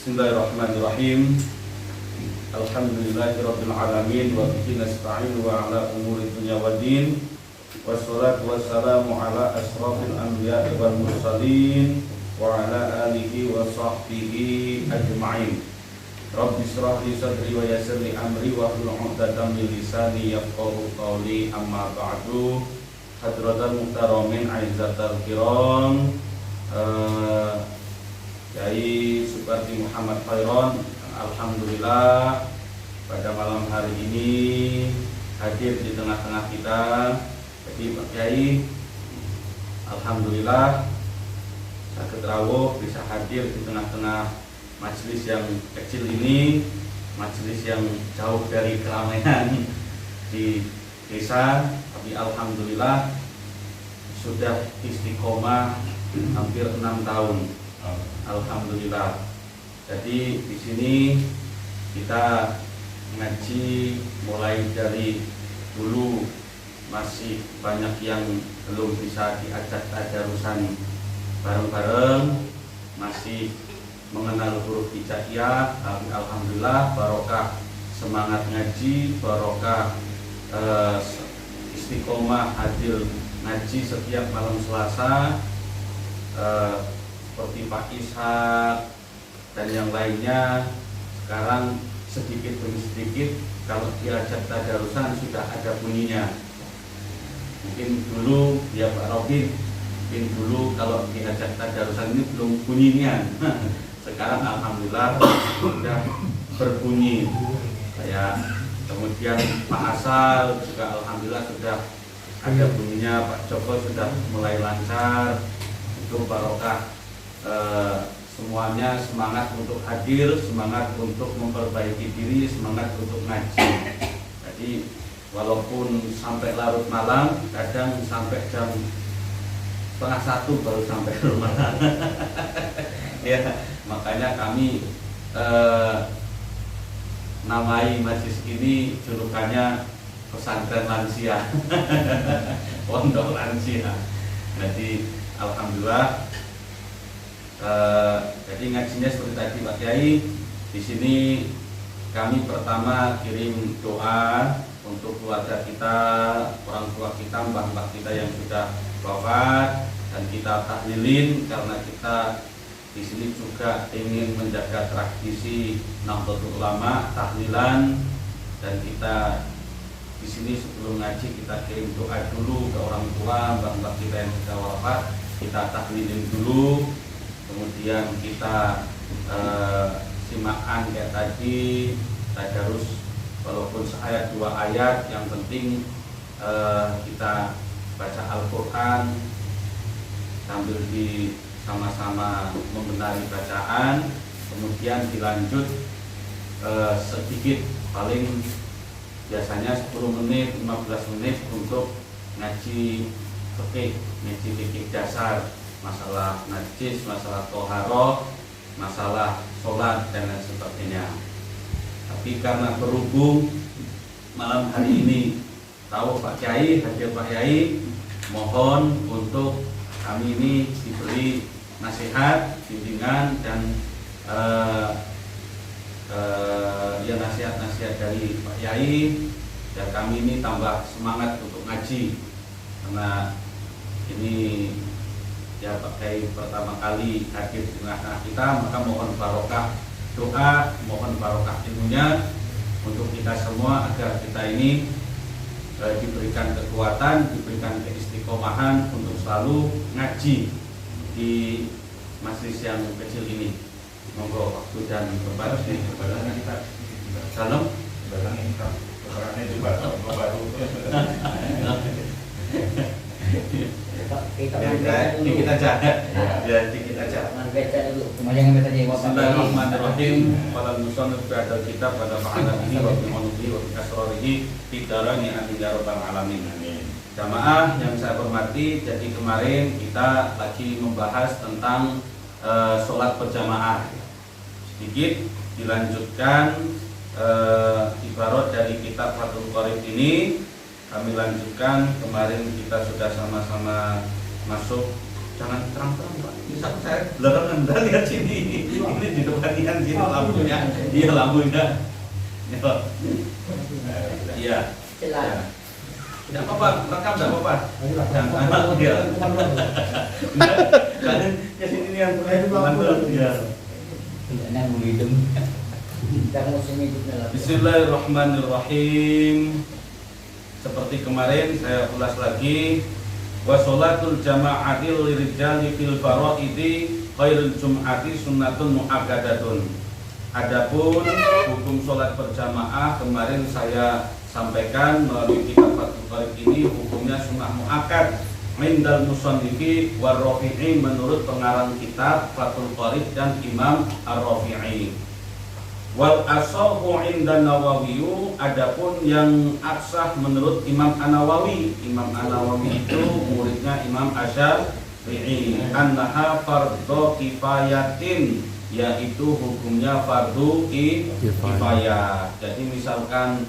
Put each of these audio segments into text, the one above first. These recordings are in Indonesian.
Bismillahirrahmanirrahim. Alhamdulillahirabbil alamin wa bihi nasta'in wa ala umuri dunya waddin. Wassalatu wassalamu ala asrofil anbiya'i wal mursalin wa ala alihi wa sahbihi ajma'in. Rabbi shrah li sadri wa yassir li amri wa hlul 'uqdatam min lisani yafqahu qawli. Amma ba'du. Hadratal muhtaramin aizzatal kiram, Kiai Supardi Muhammad Khairon, alhamdulillah pada malam hari ini hadir di tengah-tengah kita. Jadi Pak Kiai, alhamdulillah sakit rawuh bisa hadir di tengah-tengah majelis yang kecil ini, majelis yang jauh dari keramaian di desa, tapi alhamdulillah sudah istiqomah hampir 6 tahun. Alhamdulillah. Jadi di sini kita ngaji mulai dari dulu masih banyak yang belum bisa diajak tadarusan bareng-bareng, masih mengenal huruf hijaiyah, tapi alhamdulillah barokah semangat ngaji, barokah istiqomah hadir ngaji setiap malam Selasa, seperti Pak Ishak dan yang lainnya. Sekarang sedikit demi sedikit kalau diajak tadarusan sudah ada bunyinya. Mungkin dulu ya Pak Robi, mungkin dulu kalau diajak tadarusan ini belum bunyinya. Sekarang alhamdulillah sudah berbunyi. Kayak kemudian Pak Asal juga alhamdulillah sudah ada bunyinya. Pak Joko sudah mulai lancar. Itu barokah. Semuanya semangat untuk hadir, semangat untuk memperbaiki diri, semangat untuk ngaji. Jadi walaupun sampai larut malam, kadang sampai jam 12:30 baru sampai rumah. Ya, makanya kami namai majlis ini julukannya pesantren lansia, pondok lansia. Jadi alhamdulillah. Jadi ngajinya seperti tadi Pak Kiai. Di sini kami pertama kirim doa untuk keluarga kita, orang tua kita, mbah-mbah kita yang sudah wafat, dan kita tahlilin karena kita di sini juga ingin menjaga tradisi Nahdlatul Ulama tahlilan. Dan kita di sini sebelum ngaji kita kirim doa dulu ke orang tua, mbah-mbah kita yang sudah wafat, kita tahlilin dulu. Kemudian kita simakan kayak tadi tadarus, walaupun seayat 2 ayat, yang penting kita baca Al-Quran sambil sama-sama membenari bacaan. Kemudian dilanjut sedikit, paling biasanya 10 menit, 15 menit untuk ngaji fikih, ngaji fikih dasar, masalah najis, masalah toharoh, masalah sholat dan lain sebagainya. Tapi karena berhubung malam hari ini tahu Pak Kiai, hadir Pak Kiai, mohon untuk kami ini diberi nasihat, bimbingan dan ya nasihat-nasihat dari Pak Kiai, dan kami ini tambah semangat untuk ngaji. Karena ini ya Pak Kiai pertama kali hadir di tengah-tengah kita, maka mohon barokah doa, mohon barokah ilmunya untuk kita semua, agar kita ini diberikan kekuatan, diberikan keistiqomahan untuk selalu ngaji di majelis yang kecil ini. Monggo waktu dan berbalas nih, berbalasnya kita salam, berbalasnya kita berbalasnya juga baru. Kita aja, ya dikit aja. Bismillahirrahmanirrahim. Pada musannif ada kita pada ma'alamihi wa bi'anuhi wa bi'asrarihi tidarani amin ya rabbal alamin. Jamaah yang saya hormati, jadi kemarin kita lagi membahas tentang sholat berjamaah. Sedikit dilanjutkan ibarat dari kitab Fathul Qorib ini. Kami lanjutkan, kemarin kita sudah sama-sama masuk Jangan terang-terang Pak. Bisa saya belakangan lihat sini. Ini di depan yang sini lampunya. Iya lampunya. Iya. Iya. Tidak apa-apa, rekam tidak apa-apa. Jangan dia. Kalian ke sini nih yang mantul dia. Nang hidung. Bismillahirrahmanirrahim. Seperti kemarin saya ulas lagi. Wa sholatul jama'ati lirijali fil faraidi khairul jum'ati sunnatun mu'akkadatun. Adapun hukum sholat berjamaah kemarin saya sampaikan melalui kitab Fathul Qorib ini hukumnya sunnah mu'akkad indal musannifi war Rafi'i menurut pengarang kitab Fathul Qorib dan Imam Ar-Rafi'i. Wal asahu indan Nawawiyu, adapun yang asah menurut Imam An-Nawawi. Imam An-Nawawi itu muridnya Imam Asy-Syafi'i. Annaha fardhu kifayatin, yaitu hukumnya fardu kifayah. Jadi misalkan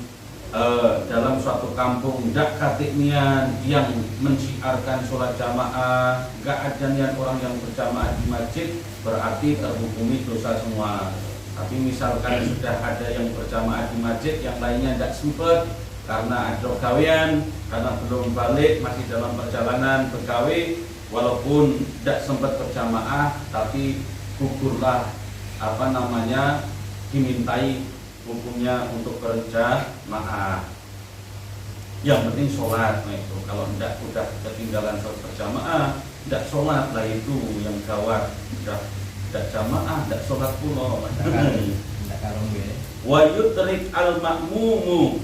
dalam suatu kampung ndak katiknian yang mensiarkan sholat jamaah, nggak ada niat orang yang berjamaah di masjid, berarti terhukumi dosa semua. Tapi misalkan sudah ada yang berjamaah di masjid, yang lainnya tidak sempat karena ada gawean, karena belum balik, masih dalam perjalanan bergawe, walaupun tidak sempat berjamaah, tapi gugurlah dimintai hukumnya untuk berjamaah. Yang penting sholat, nah itu kalau tidak udah ketinggalan sholat berjamaah, tidak sholat lah itu yang gawat. Sudah tidak jamaah, tidak sholat pula. Wa yudrik al-ma'mumu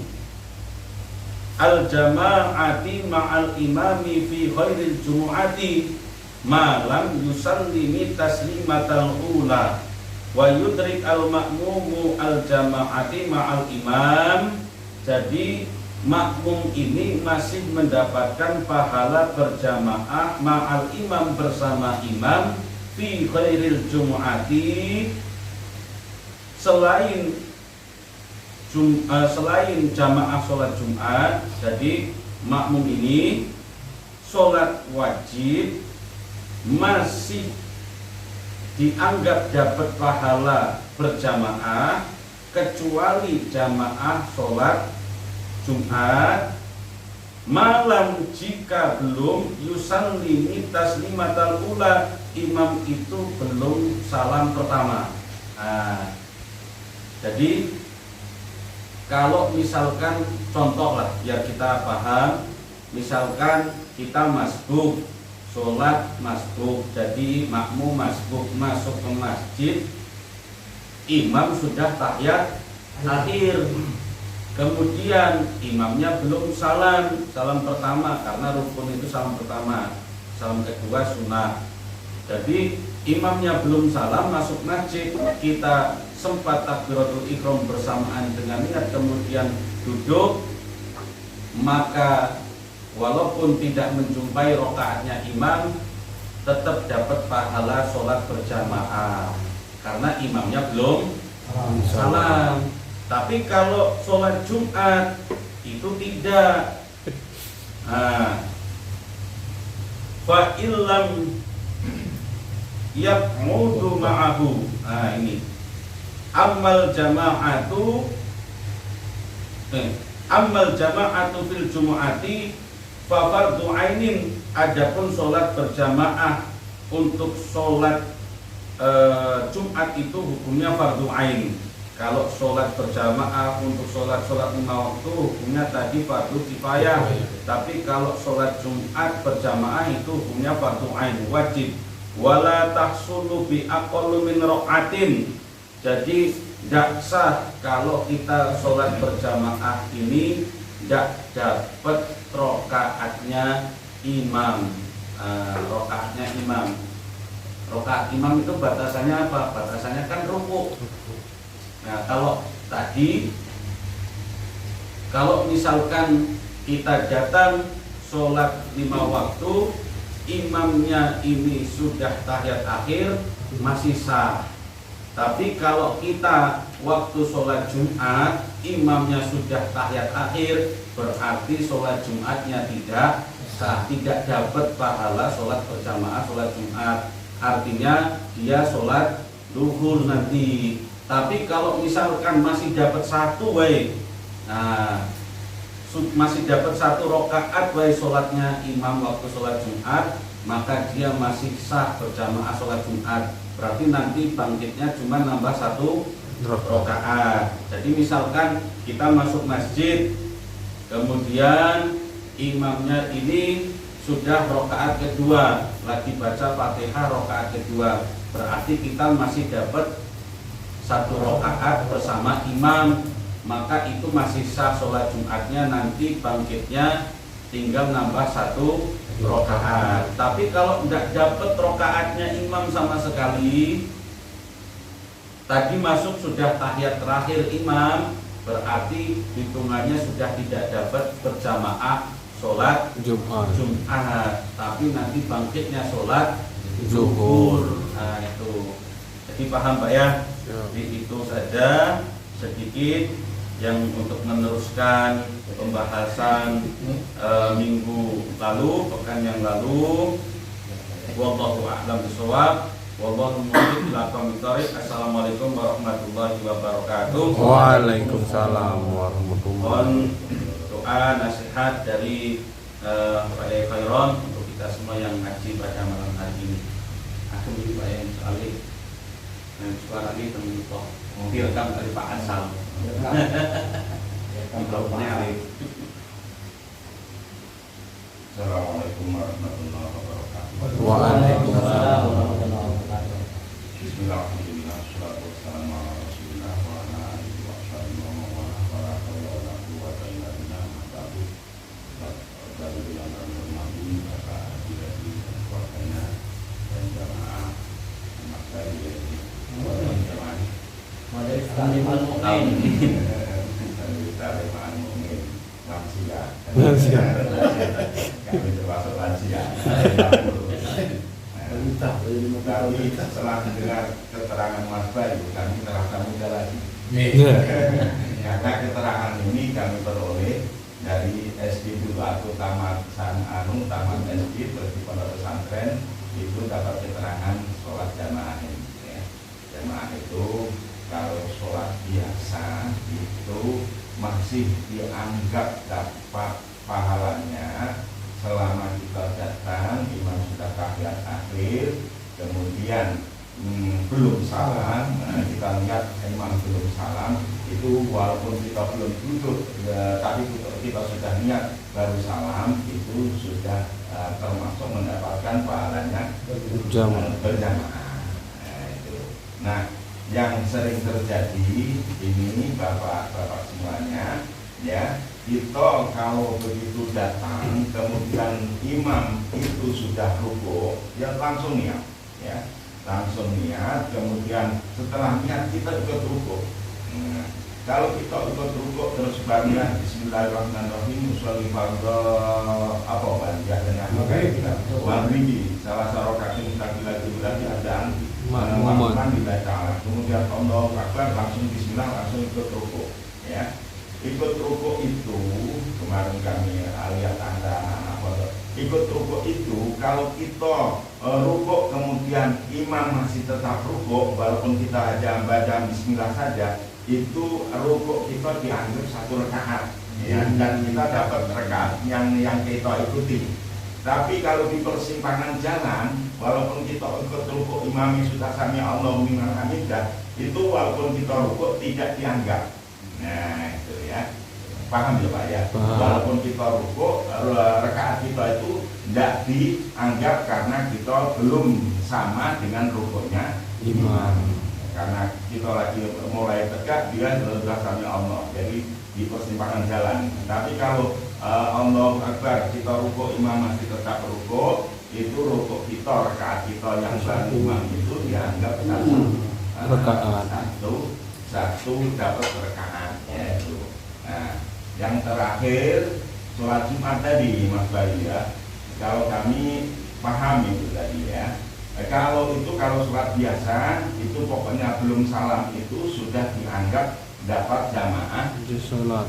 al-jama'ati ma'al imami fi ghairil jumu'ati ma lam yusallimi taslimatal ula. Wa yudrik al-ma'mumu al-jama'ati ma'al imam. Jadi makmum ini masih mendapatkan pahala berjamaah ma'al imam, bersama imam, fi khairil jumu'ati, selain jamaah sholat Jumat. Jadi makmum ini sholat wajib masih dianggap dapat pahala berjamaah, kecuali jamaah sholat Jumat malam jika belum yusallimi taslimatal ula, imam itu belum salam pertama. Nah, jadi kalau misalkan contoh lah biar kita paham, misalkan kita masbuk, sholat masbuk, jadi makmum masbuk masuk ke masjid, imam sudah tahiyat akhir. Kemudian imamnya belum salam pertama, karena rukun itu salam pertama, salam kedua sunnah. Jadi imamnya belum salam masuk masjid, kita sempat takbiratul ihram bersamaan dengan niat, kemudian duduk, maka walaupun tidak menjumpai rakaatnya imam, tetap dapat pahala sholat berjamaah karena imamnya belum salam. Tapi kalau sholat Jumat itu tidak. Fa illam yaq'udu ma'ahu. Ini amal jama'atu fil jumu'ati fa fardhu ainin. Adapun sholat berjamaah untuk sholat Jumat itu hukumnya fardhu ain. Kalau sholat berjamaah untuk sholat lima waktu hukumnya tadi fardu kifayah. Tapi kalau sholat Jumat berjamaah itu hukumnya fardu ain, wajib. Wala tahsulu bi aqallu min raqatin. Jadi tidak sah kalau kita sholat berjamaah ini tidak dapat rokaatnya imam. Rokaatnya imam. Rokaat imam itu batasannya apa? Batasannya kan rukuk. Nah, kalau misalkan kita datang sholat 5 waktu, imamnya ini sudah tahiyat akhir, masih sah. Tapi kalau kita waktu sholat Jumat, imamnya sudah tahiyat akhir, berarti sholat Jumatnya tidak sah, tidak dapat pahala sholat berjamaah sholat Jumat. Artinya dia sholat duhur nanti. Tapi kalau misalkan masih dapat satu nah masih dapat satu rakaat sholatnya imam waktu sholat Jumat, maka dia masih sah berjamaah sholat Jumat. Berarti nanti bangkitnya cuma nambah satu rakaat. Jadi misalkan kita masuk masjid, kemudian imamnya ini sudah rakaat kedua, lagi baca Fatihah rakaat kedua, berarti kita masih dapat satu rakaat bersama imam, maka itu masih sah sholat Jumatnya. Nanti bangkitnya tinggal nambah satu rakaat. Tapi kalau tidak dapat rakaatnya imam sama sekali, tadi masuk sudah tahiyat terakhir imam, berarti hitungannya sudah tidak dapat berjamaah sholat Jumat, tapi nanti bangkitnya sholat zuhur. Nah itu, jadi paham Pak ya? Jadi itu saja sedikit yang untuk meneruskan pembahasan minggu lalu, pekan yang lalu. Wallahu a'lam bishawab. Wallahu muwaffiq ila aqwamit thoriq. Assalamualaikum warahmatullahi wabarakatuh. Waalaikumsalam warahmatullahi wabarakatuh. Doa nasihat dari Pak Yai Khairon untuk kita semua yang ngaji pada malam hari ini. Aku ini Pak Yai Salih dan suara ini teman kok direkam dari Pak Asal. Assalamualaikum warahmatullahi wabarakatuh. Waalaikumsalam. Bismillahirrahmanirrahim. Wassalatu wassalamu ala Rasulillah wa ala alihi wa sahbihi wa man wala wa la hawla wa la quwwata illa billah. Dari yang terhormati Bapak Haji keluarganya dan jamaah anak saya ini jamaah Taliban mungkin lansia. Kami termasuk lansia. Tapi setelah mendengar keterangan Mas Bayu, kami terasa muda lagi. Karena keterangan ini kami peroleh dari SD dulu atau tamat SD terus di pondok pesantren itu dapat keterangan sholat jamaah ini. Jamaah itu kalau sholat biasa itu masih dianggap dapat pahalanya selama kita datang imam sudah tahiyat akhir, kemudian belum salam. Kita lihat imam belum salam itu walaupun kita belum duduk tapi kita sudah niat baru salam, itu sudah termasuk mendapatkan pahalanya berjamaah. Nah, yang sering terjadi ini bapak-bapak semuanya ya, kita kalau begitu datang kemudian imam itu sudah rukuk ya langsung niat ya, langsung niat, kemudian setelah niat kita ikut rukuk. Kalau kita ikut rukuk terus banyak Bismillahirrahmanirrahim usolli fardhu apa banyak dengan maghrib salah satu rakaat lagi adaan makmuman dibaca, kemudian Allah Akbar langsung bismillah langsung ikut rukuk ya. Ikut rukuk itu kemarin kami lihat ikut rukuk itu kalau kita rukuk kemudian imam masih tetap rukuk walaupun kita hanya baca bismillah saja, itu rukuk kita dianggap satu rakaat ya, dan kita dapat rakaat yang kita ikuti. Tapi kalau di persimpangan jalan, walaupun kita ikut rukuk imami sudah sami Allahu liman hamidah, itu walaupun kita rukuk tidak dianggap. Nah itu ya, paham ya Pak ya? Walaupun kita rukuk, rakaat kita itu tidak dianggap karena kita belum sama dengan rukuknya imam. Karena kita lagi mulai tegak, dia sudah sami Allah. Jadi di persimpangan jalan. Tapi kalau Allah Akbar kita rukuk imam masih tetap rukuk, itu rukuk kita, rakaat kita yang bareng imam itu dianggap satu dapat rakaat ya itu. Nah, yang terakhir sholat Jumat tadi Mas Bayu ya, kalau kami paham itu tadi ya. Kalau sholat biasa itu pokoknya belum salam itu sudah dianggap dapat jamaah sholat.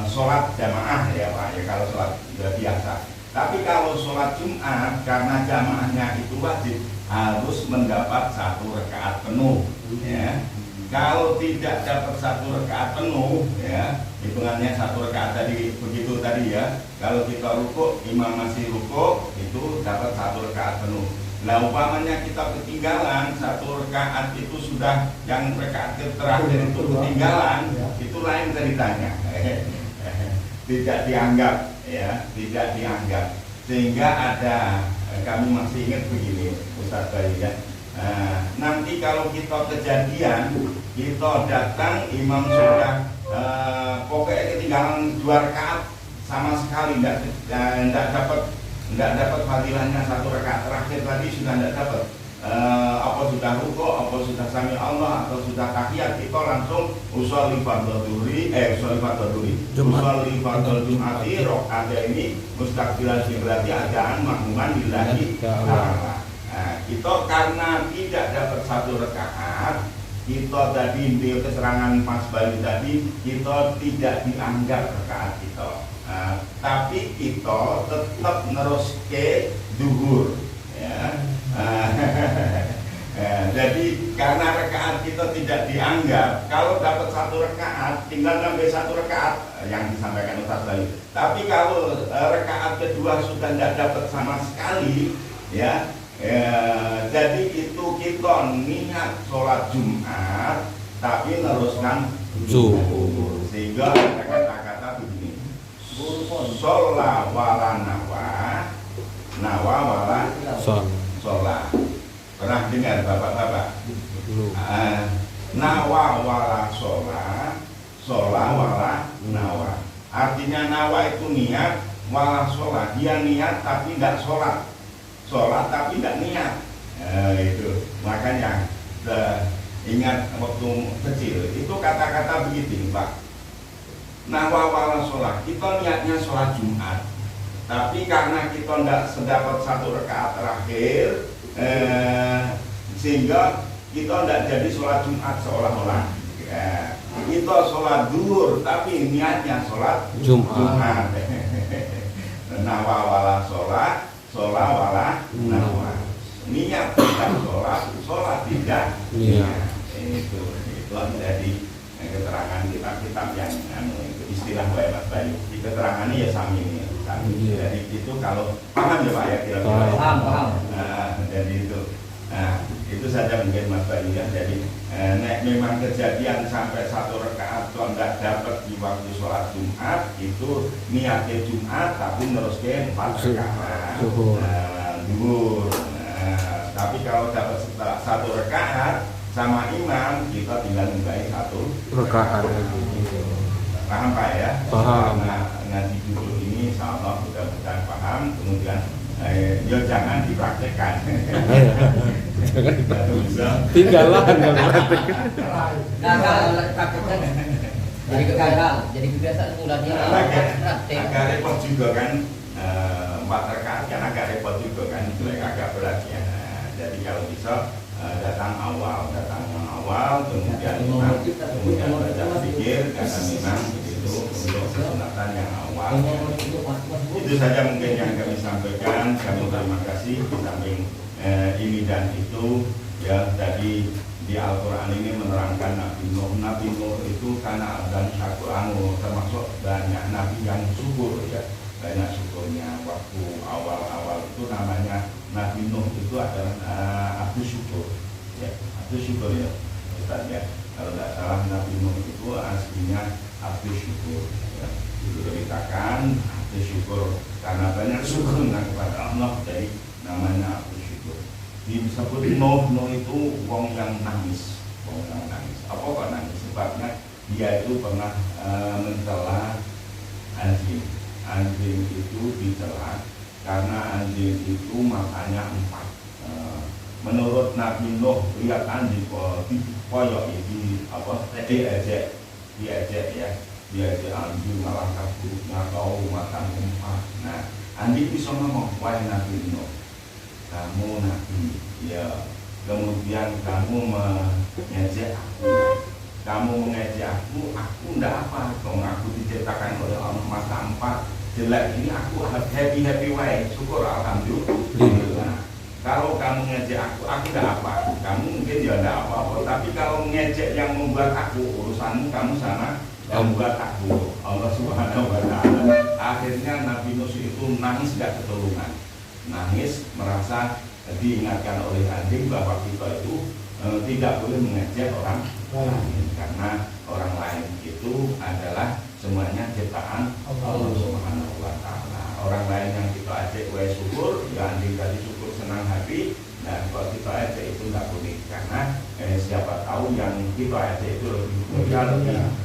Sholat jamaah ya Pak ya, kalau sholat biasa. Tapi kalau sholat Jumat karena jamaahnya itu wajib harus mendapat 1 rakaat penuh ya. Kalau tidak dapat 1 rakaat penuh ya, hitungannya 1 rakaat tadi begitu tadi ya. Kalau kita rukuk, imam masih rukuk, itu dapat 1 rakaat penuh. Nah umpamanya kita ketinggalan 1 rakaat itu sudah yang rakaat terakhir itu ketinggalan, itu lain ceritanya. Tidak dianggap ya, tidak dianggap. Sehingga ada, kami masih ingat begini Ustaz Bayu ya. Nanti kalau kita kejadian, kita datang imam sudah pokoknya ketinggalan 2 rakaat sama sekali tidak dapat fadilahnya 1 rakaat terakhir tadi sudah tidak dapat. Apa sudah rukuk, apa sudah sami Allah, atau sudah tahiyat, kita langsung usolli fardhu jumati rakaataini mustaqbilan berarti adaan makmuman lillahi ta'ala. Kita karena tidak dapat 1 rakaat, kita tadi di keterangan Mas Bayu tadi, kita tidak dianggap rakaat kita. Tapi kita tetap neruske duhur ya. Jadi karena rakaat kita tidak dianggap, kalau dapat 1 rakaat tinggal nambah 1 rakaat yang disampaikan Ustaz Bayu. Tapi kalau rakaat kedua sudah tidak dapat sama sekali ya, jadi itu kita niat sholat Jumat tapi neruskan zuhur. Sehingga ada kata-kata begini, sholat wala nawa wala sholat. Pernah dengar bapak-bapak? Nawa wala sholat, sholat wala nawa. Artinya nawa itu niat, wala sholat dia niat tapi tidak sholat, sholat tapi tidak niat. Itu makanya ingat waktu kecil itu kata-kata begitu Pak. Nawa wala sholat, kita niatnya sholat Jumat, tapi karena kita tidak sedapat 1 rakaat terakhir, sehingga kita tidak jadi sholat Jumat seolah-olah. Kita sholat duhur tapi niatnya sholat Jumat. Nawa wala sholat, sholat wala nawa. Niat tidak sholat, sholat tidak niat. Itu jadi keterangan kitab-kitab yang istilah Mas Bayu. Di keterangannya ya sami ini. Jadi itu kalau paham ya Pak ya kira-kira. Paham. Jadi itu saja mungkin Mas Bayu ya. Jadi memang kejadian sampai 1 rakaat kalau tidak dapat di waktu sholat Jumat, itu niatnya Jumat tapi terusnya 4 rakaat duhur. Tapi kalau dapat 1 rakaat sama imam, kita tinggal membaik 1 rakaat. Paham Pak ya? Paham. Ngaji dulu ini insya Allah mudah-mudahan paham. Kemudian ya jangan dipraktekkan. Tinggallah nggak praktek. Kalau praktekkan jadi gagal, jadi kebiasaan mulanya praktek. Agak repot juga kan, 4 rakaat kan agak repot juga kan, agak berat ya. Jadi kalau bisa datang awal, kemudian baca zikir karena memang itu untuk kesunatan yang awal. Itu saja mungkin yang kami sampaikan. Kami terima kasih di samping ini dan itu ya. Tadi di Al-Quran ini menerangkan Nabi Nuh itu karena dan syakur termasuk banyak Nabi yang syukur ya, banyak syukurnya. Waktu awal-awal itu namanya Nabi Nuh itu adalah Abdu Syukur ya, Abdu Syukur ya Ustaz ya. Kalau tidak salah Nabi Nuh itu aslinya Abdu Syukur ya. Diberitakan Abdu Syukur karena banyak syukurnya kepada Allah, jadi namanya Abdu Syukur. Disebut Nuh itu wong yang nangis. Apa kok nangis? Sebabnya dia itu pernah mencela anjing. Anjing itu dicela karena anjing itu makannya 4. Menurut Nabi Nuh, lihat anjing koyok ini diejek ya, diejek anjing malah kaburnya kau makan 4. Nah, anjing bisa ngomong, wahai Nabi Nuh, kamu Nabi ya, kemudian kamu mengejek aku, aku ndak apa, dong aku diciptakan oleh Allah masa 4 jelek ini aku happy wae, syukur alhamdulillah. Kalau kamu ngejek aku ndak apa, kamu mungkin ya ndak apa-apa, tapi kalau ngejek yang membuat aku urusanmu kamu sama yang membuat aku Allah Subhanahu wa Ta'ala. Akhirnya Nabi Nuh itu nangis gak ketulungan, nangis merasa diingatkan oleh anjing bahwa kita itu tidak boleh mengejek orang lain, karena orang lain itu adalah semuanya ciptaan Allah Subhanahu wa Ta'ala. Orang lain yang kita ajak wae syukur, ya anjing tadi syukur senang hati. Nah, kalau kita ajak itu nggak boleh, karena siapa tahu yang kita ajak itu lebih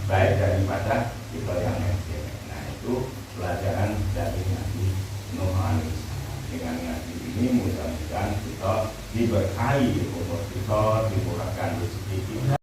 baik daripada kita yang ngejek. Nah, itu pelajaran dari Nabi Nuh alaihissalam. Dengan ngaji ini mudah-mudahan kita diberkahi umur kita, dimurahkan rezeki kita.